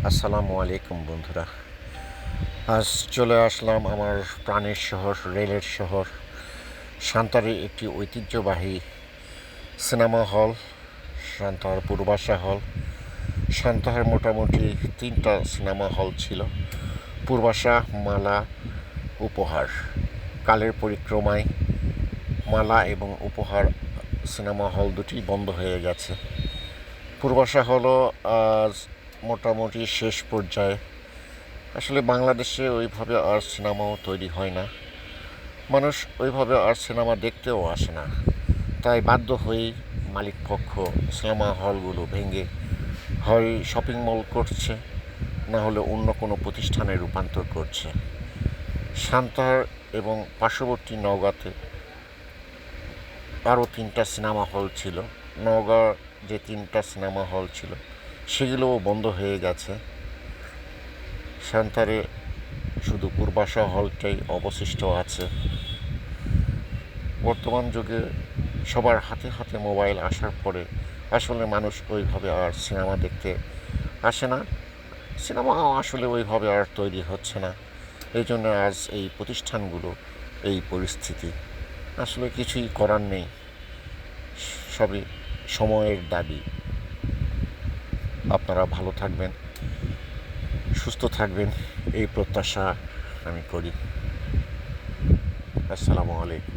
আসসালামু আলাইকুম বন্ধুরা। আজ চলে আসলাম আমার প্রাণের শহর, রেলের শহর সান্তাহারের একটি ঐতিহ্যবাহী সিনেমা হল, সান্তাহার পূর্বাশা হল। সান্তাহার মোটামুটি 3টা সিনেমা হল ছিল: পূর্বাশা, মালা, উপহার। কালের পরিক্রমায় মালা এবং উপহার সিনেমা হল দুটি বন্ধ হয়ে গেছে। পূর্বাশা হলো আজ মোটামুটি শেষ পর্যায়ে। আসলে বাংলাদেশে ওইভাবে আর সিনেমাও তৈরি হয় না, মানুষ ওইভাবে আর সিনেমা দেখতেও আসে না। তাই বাধ্য হয়েই মালিকপক্ষ সিনেমা হলগুলো ভেঙে হয় শপিং মল করছে, না হলে অন্য কোনো প্রতিষ্ঠানে রূপান্তর করছে। সান্তাহার এবং পার্শ্ববর্তী নওগাঁতে আরও 3টা সিনেমা হল ছিল। নওগাঁ যে 3টা সিনেমা হল ছিল সেগুলোও বন্ধ হয়ে গেছে। সান্তাহারে শুধু পূর্বাশা হলটাই অবশিষ্ট আছে। বর্তমান যুগে সবার হাতে হাতে মোবাইল আসার পরে আসলে মানুষ ওইভাবে আর সিনেমা দেখতে আসে না, সিনেমাও আসলে ওইভাবে আর তৈরি হচ্ছে না। এই জন্য আজ এই প্রতিষ্ঠানগুলো এই পরিস্থিতি। আসলে কিছুই করার নেই, সবই সময়ের দাবি। আপনারা ভালো থাকবেন, সুস্থ থাকবেন, এই প্রত্যাশা আমি করি। আসসালামু আলাইকুম।